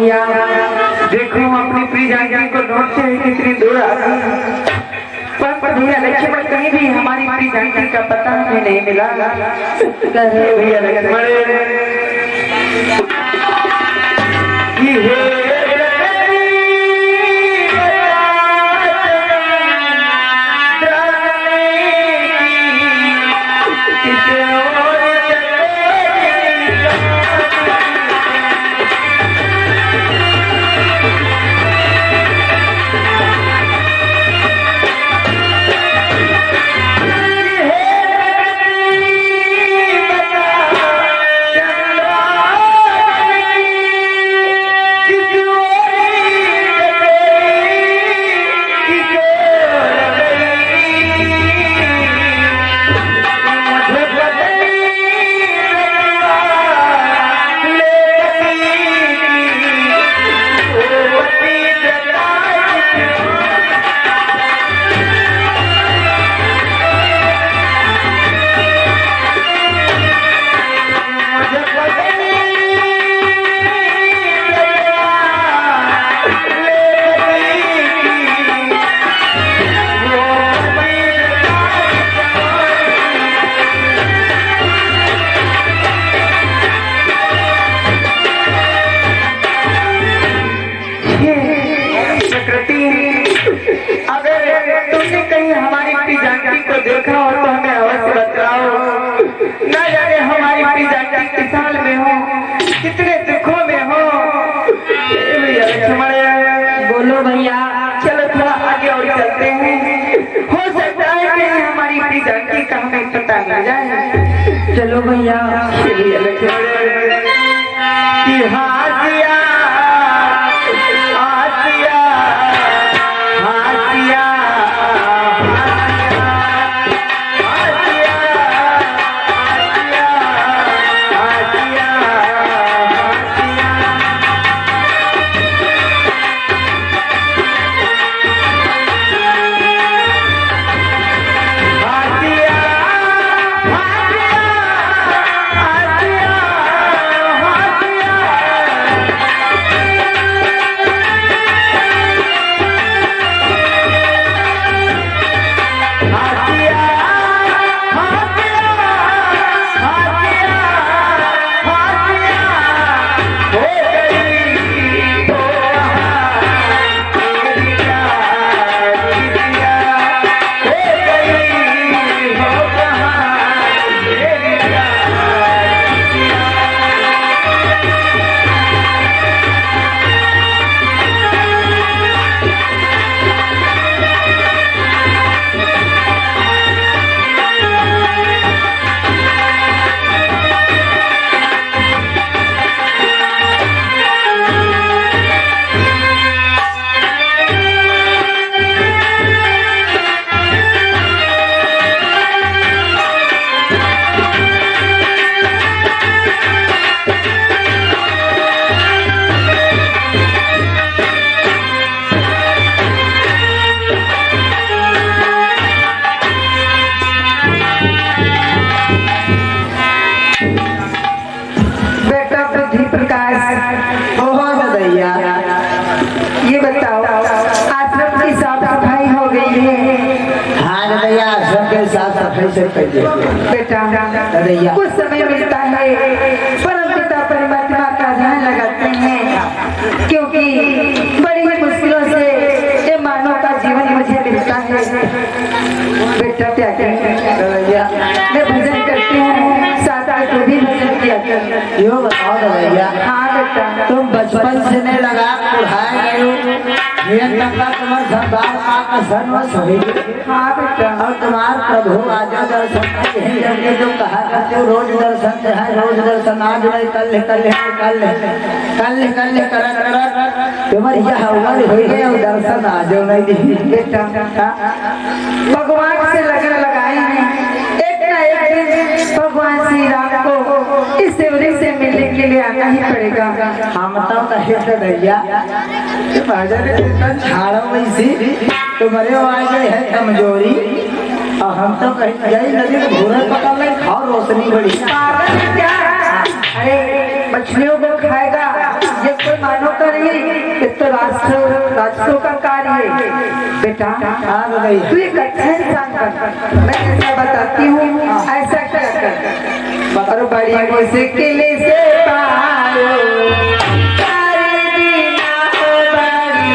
भैया देखो अपनी प्रिय जानकी को ढूंढते हैं कितनी दूर पर भैया लक्ष्मण कहीं भी हमारी प्रिय जानकी का पता हमें नहीं मिला। भैया लक्ष्मण देखा हो तो हमें अवश्य बताओ। न जाने हमारी प्रिय जानकी किस हाल में हो, कितने दुखों में हो। भैया लक्ष्मण बोलो भैया। चलो थोड़ा आगे और चलते हैं, हो सकता है कि हमारी प्रिय जानकी का हमें पता मिल जाए। चलो भैया। भैया लक्ष्मण की हासिया ये बताओ आश्रम की साफ सफाई हो गई है? हाँ भैया आश्रम के साफ सफाई से पहले बेटा कुछ समय मिलता है परम पिता परमात्मा का ध्यान लगाते हैं, क्योंकि बड़ी ही मुश्किलों से ये मानव का जीवन मुझे मिलता है। बेटा क्या मैं भजन करती हूँ, साथ में तू भी भजन किया कर। यो बताओ भैया। हाँ बेटा। तुम बचपन से नहीं लगा पढ़ाए गए हो, तुम्हारे सरदार माँ का सर्वस्व सभी। हाँ बेटा। और तुम्हारे प्रभु आजा दर्शन करके जो कहा करते हो रोज दर्शन है, रोज दर्शन आज नहीं कल तुम्हारी यह उम्र हुई है और दर्शन आज नहीं दी। बेटा भगवान से लगन लगाए हैं, एक न एक दिन भगवान श्री राम को इस शिवलिंग से मिलने के लिए आना ही पड़ेगा। हम तो कहे भैया छाड़ो वैसी तुम्हारे आ गए है कमजोरी, और हम तो कहीं गई नदी में घूरे पकड़ ले खाओ रोशनी बड़ी। क्या? अरे मछलियों को खाएगा, ये कोई मानो करिए ये तो राष्ट्रों का कार्य है बेटा। हाँ बताइए। तू एक अच्छा इंसान बन, मैं ऐसा बताती हूँ ऐसा क्या कर और बड़ी मुश्किल से पारो सारे दिन बड़ी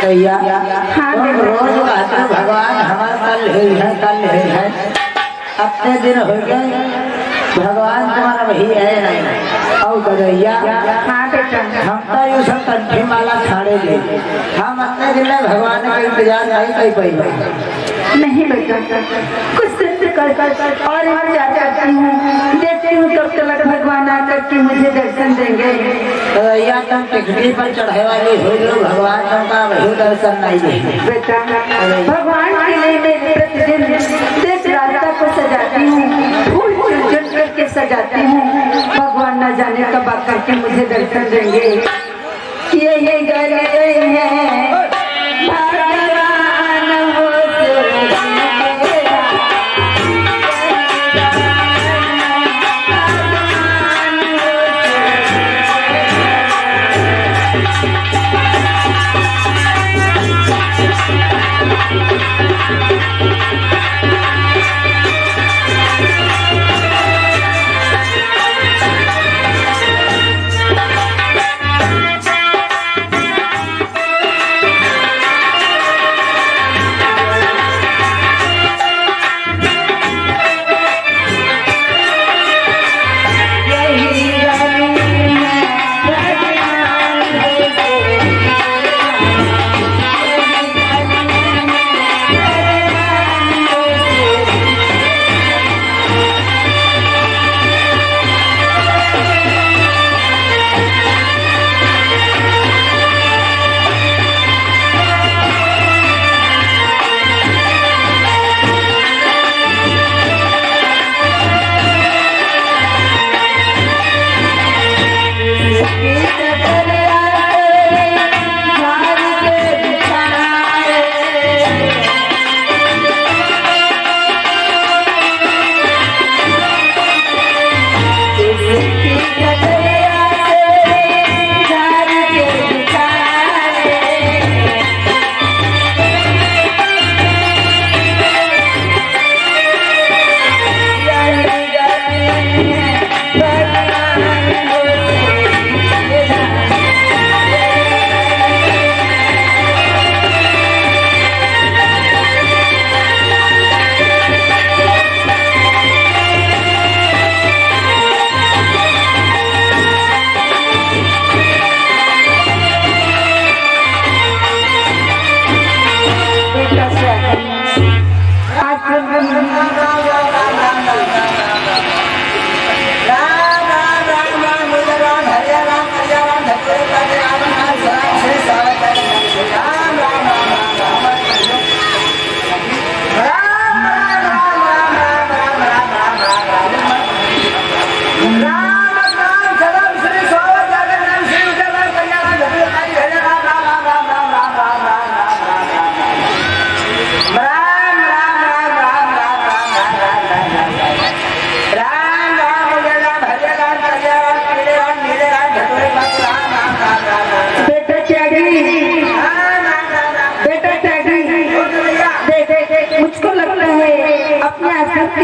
भैया हाँ, तुम बेटा। रोज कहते हो, भगवान हमारा कल है अपने दिन हो गए, भगवान तुम्हारा वही है नहीं। और गदैया हाँ बेटा। हम तो यू सब कंठी माला छाड़े ले, हम अपने दिन में भगवान का इंतजार नहीं कर पाई। नहीं बेटा, कुछ दिन कर और जाती हूँ, देखती हूँ कब तक भगवान आकर के मुझे दर्शन देंगे। गदैया तुम टिकटी पर चढ़े वाली हो जो, भगवान तुमका वही दर्शन नहीं दे। बेटा, भगवान के लिए मैं प्रतिदिन देश रास्ता को सजाती हूँ, फूल चुन करके सजाती हूँ। भगवान न जाने कब आकर के मुझे दर्शन देंगे। ये गए हैं भगवान हो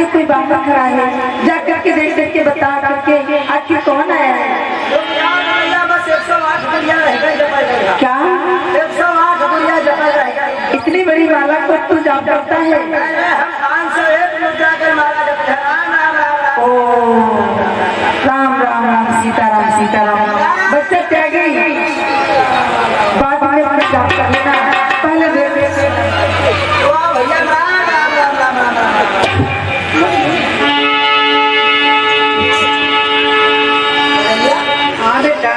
कोई बाबा खड़ा है, जाकर के देख देख के बता करके आखिर कौन आया है। बस 108 गुड़िया रहेगा। क्या 108 गुड़िया जपा रहेगा। इतनी बड़ी माला को तू जाप करता है? हम 501 मुद्रा कर माला जपते हैं। ओ राम राम राम सीताराम सीताराम। बच्चे त्यागी बात में जाप कर लेना, पहले देख भैया राम राम राम राम राम। हाँ बेटा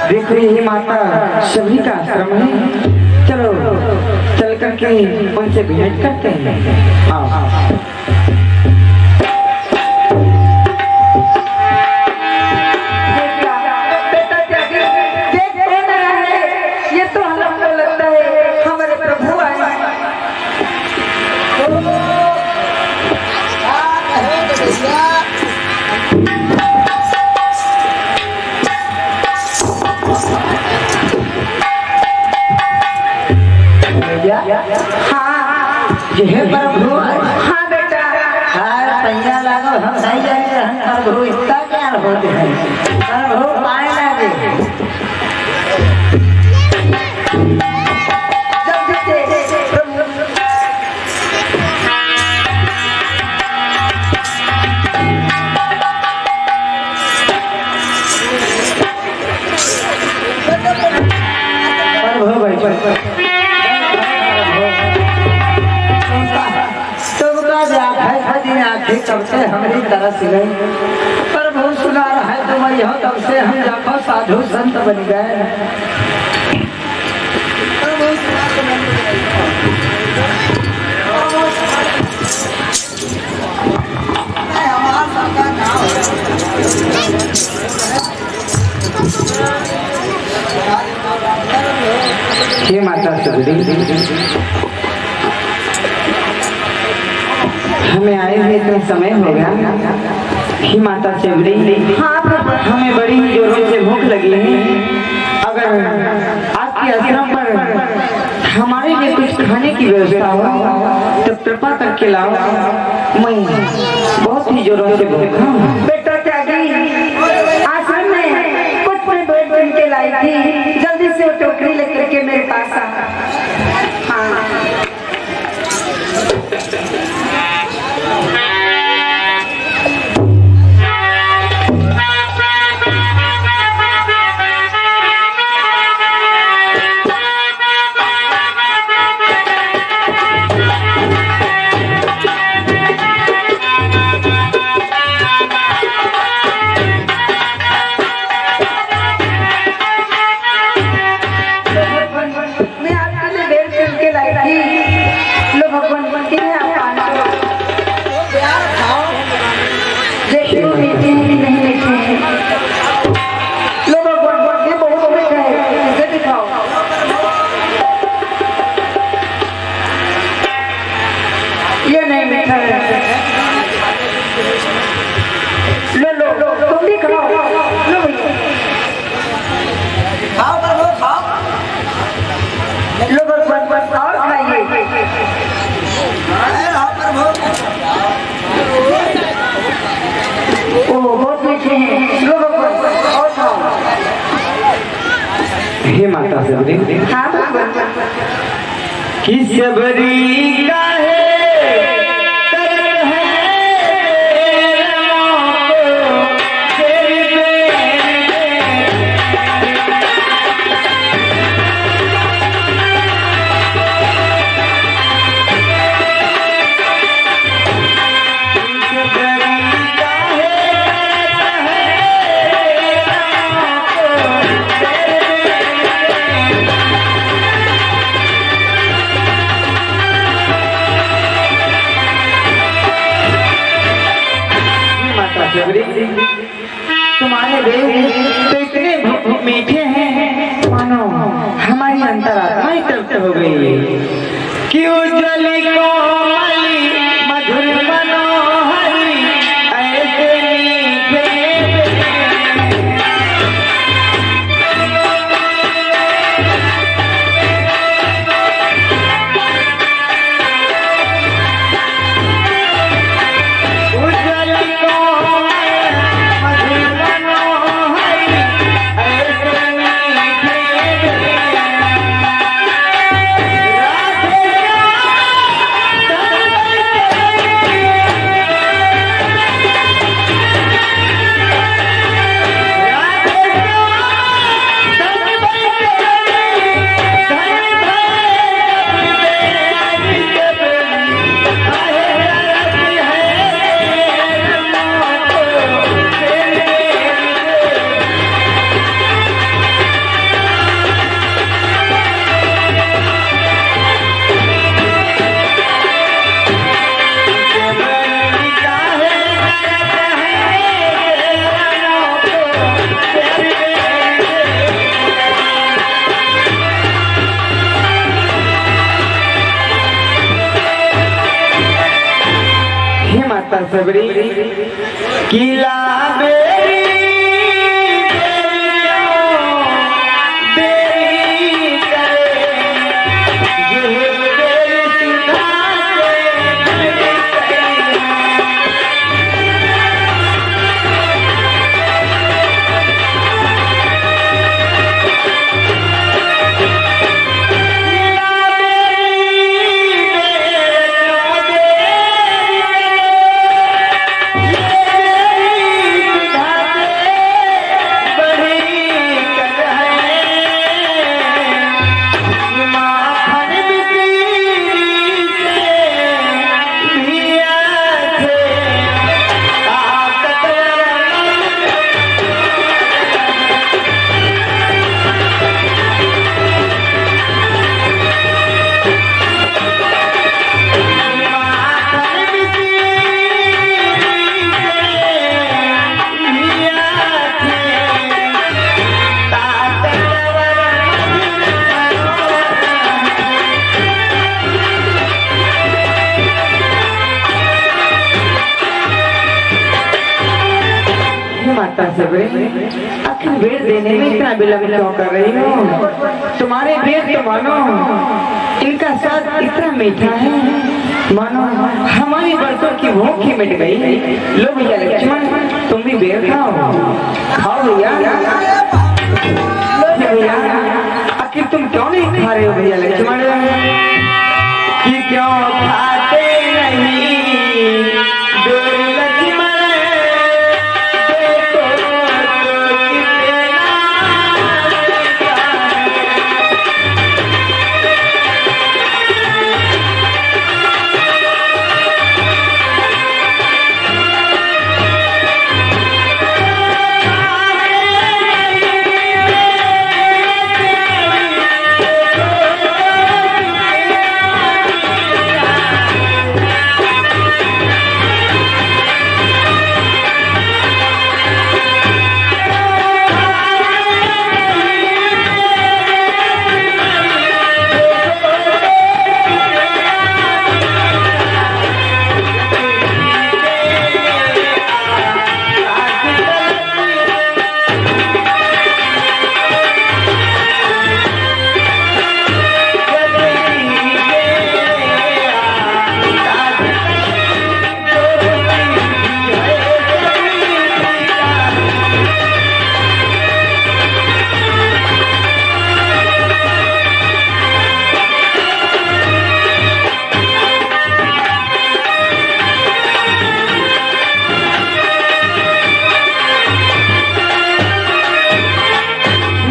देखो यही माता सभी का आश्रम है, चलो चल करके उनसे भेंट करते हैं। आओ। भैया ये प्रभु हाँ बेटा। हाय पैया लागो हम नहीं जाएंगे हम प्रभु इतना ज्ञान होते हैं प्रभु पाए लागे जल्दी से प्रभु प्रभु भाई आंखें कब से हमारी तरस गई पर बहुत सुना रहा है तो मैं यह तब से हम जापा साधु संत बन गए। हे माता सबरी, हमें आए हुए इतना समय हो गया। हे माता सबरी, हमें बड़ी जोरों से भूख लगी है। अगर आपके आश्रम पर हमारे लिए कुछ खाने की व्यवस्था हो तो कृपा करके लाओ। मैं बहुत ही जोरों से भूखा हूँ। बेटा त्यागी आश्रम में कुछ मैं बैठ बन के लाई थी, जल्दी से वो टोकरी लेकर के मेरे पास आ। हाँ हे माता सबरी, कि सबरी का है तुम्हारे वेद तो इतने मीठे हैं मानो हमारी अंतरात्मा तृप्त हो गई है कि उज्जवली कोमली मधुर मनोहरी ऐसे मीठे सबरी किला माता सबरी, आखिर वेद देने में इतना विलंब क्यों कर रही हो? तुम्हारे वेद तो मानो इनका स्वाद इतना मीठा है, मानो हमारी बरसों की भूख ही मिट गई। लो भैया लक्ष्मण, तुम भी वेद खाओ, खाओ भैया। भैया आखिर तुम क्यों नहीं खा रहे हो भैया लक्ष्मण? कि क्यों खाते नहीं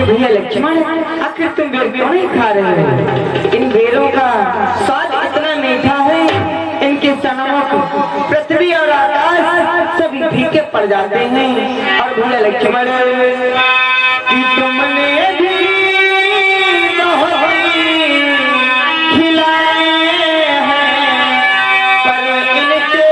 भैया लक्ष्मण, आखिर तुम बेर क्यों नहीं खा रहे हो? इन बेरों का स्वाद इतना मीठा है, इनके सनमों को पृथ्वी और आकाश सभी फीके पड़ जाते हैं। और भैया लक्ष्मण, कि तुमने भी खिलाए हैं, पर इनके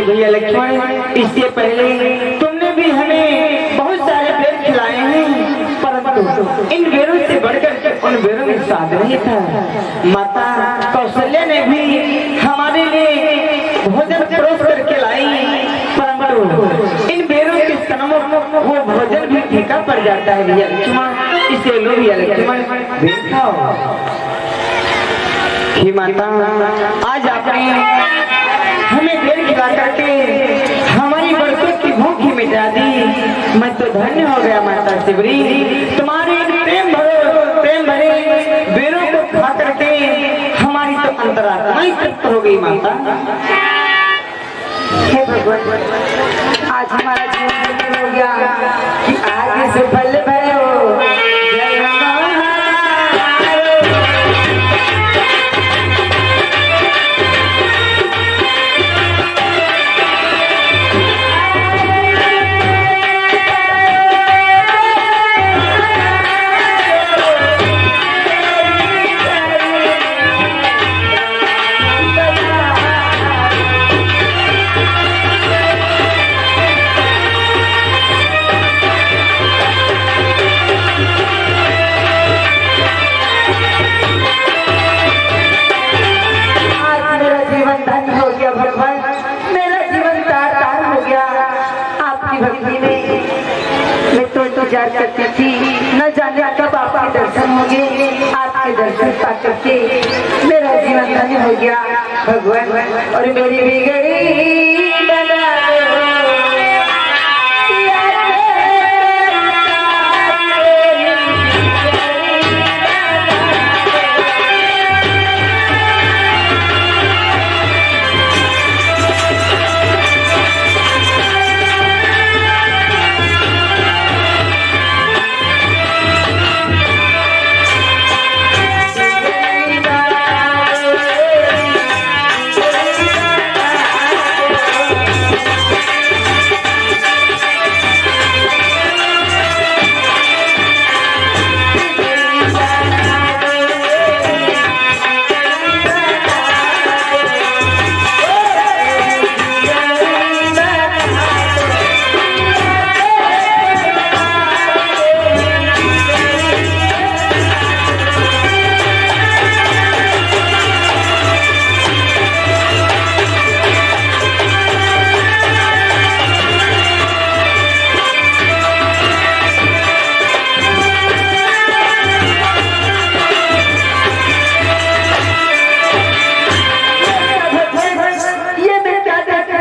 भैया लक्ष्मण, इससे पहले तुमने भी हमें बहुत सारे पेड़ खिलाए हैं, परंतु इन बेरों से बढ़कर उन बेरों में स्वाद नहीं था। माता कौशल्या ने भी हमारे लिए भोजन परोस करके लाई, परंतु इन बेरों के सनमों वो भोजन भी फीका पड़ जाता है भैया लक्ष्मण। इसे लो भैया लक्ष्मण, बेर खाओ। ही माता, आज आपने हमें बेर खिला करके हमारी बरसों की भूख ही मिटा दी। मैं तो धन्य हो गया माता शिवरी, तुम्हारे प्रेम भरे बेरों को खा करके हमारी तो अंतरात्मा ही तृप्त हो गई माता। हे भगवान, आज हमारा जीवन हो गया कि आगे से फल भरे हो। इंतजार करती थी, न जाने कब आपके दर्शन होंगे। आपके दर्शन पा करके मेरा जीवन धन्य हो गया भगवान। और मेरी बिगड़ी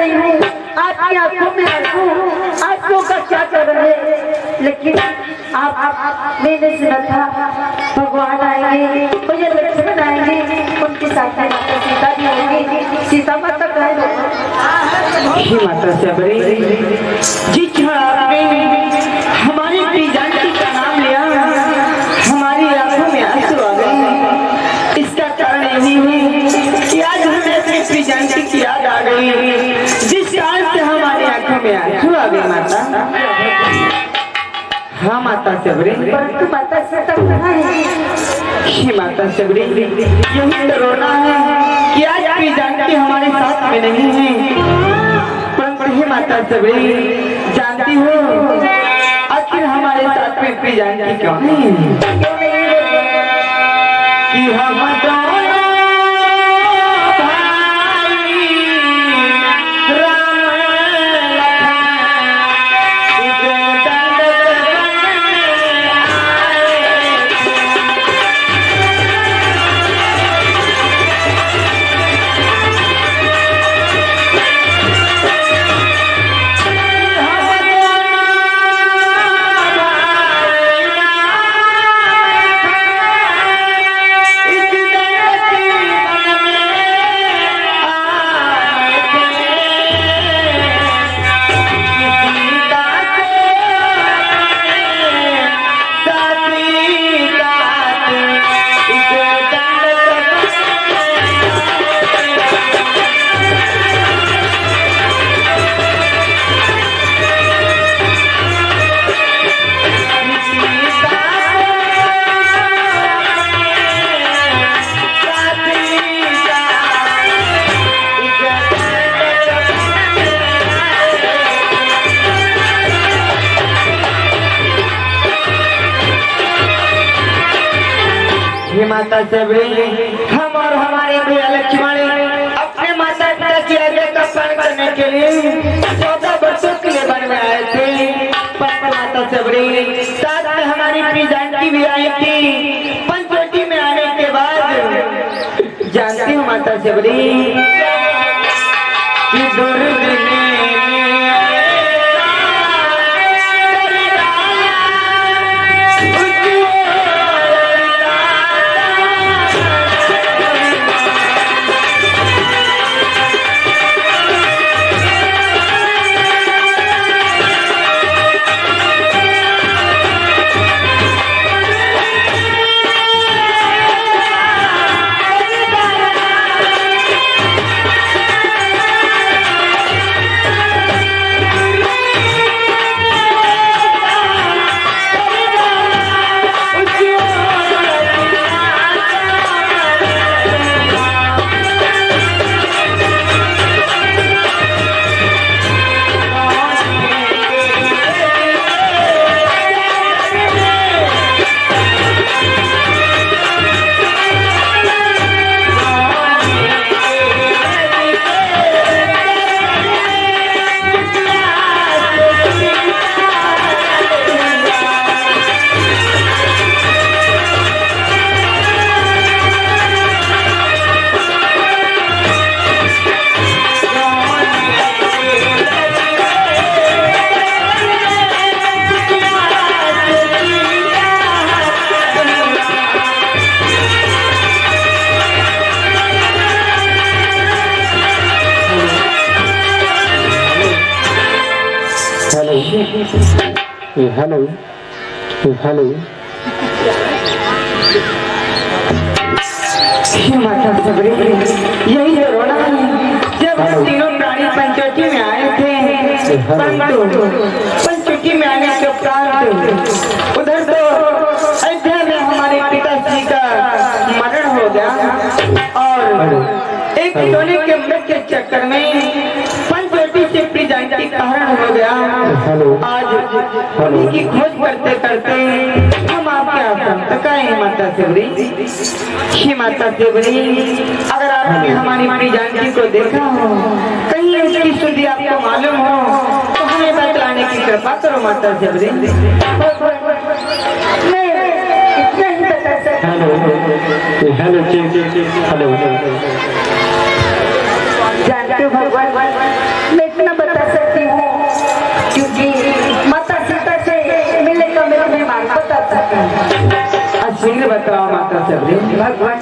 रही हूँ आपकी आंखों में आंसू का क्या कर रहे हैं, लेकिन आप मैंने सुना था भगवान आएंगे और ये लक्ष्मण आएंगे, उनके साथ में माता सीता भी होंगी, सीता माता हे माता सबरी, जिस क्षण आपने हमारी प्रियजनती का नाम लिया हमारी आंखों में आंसू आ गए। इसका कारण यही है कि आज हमें अपनी प्रियजनती की याद आ गई, जिस कारण से हमारी आंखों में आंसू आ गए। माता, हाँ माता सबरी, परंतु माता सीता कहाँ है? हे माता सबरी, यही तो रोना है कि आज प्रियजनती हमारे साथ में नहीं है। परंतु हे माता सबरी, जानती हो आखिर हमारे साथ में प्रियजनती क्यों नहीं है? कि हम दोनों भाई राम लखन एक दंड बनने आए। हे माता सबरी, हम और हमारे भैया लक्ष्मण अपने माता पिता की आज्ञा का पालन करने के लिए 14 वर्षों के लिए वन में आए थे। पर माता सबरी, साथ में हमारी प्रियजनती भी आई थी। पंचवटी में आने के बाद जानती हूँ माता सबरी कि दुर्दिन हेलो हेलो माता सबरी, यही तो रोना है। जब हम तीनों प्राणी पंचवटी में आए थे, पंचवटी में आने के उपरांत उधर तो अयोध्या में हमारे पिताश्री का मरण हो गया और एक सोने के मृत के चक्कर में पंचवटी से प्रियजनती का हरण हो गया। आज उन्हीं की खोज करते करते हम आपके आश्रम तक आए। माता सबरी, हे माता सबरी, अगर आपने हमारी प्रियजनती को देखा हो, कहीं उसकी शुद्धि आपको मालूम हो तो हमें बतलाने की कृपा करो। माता सबरी, जानते हो भगवान, शीघ्र बताओ माता सबरी। भगवान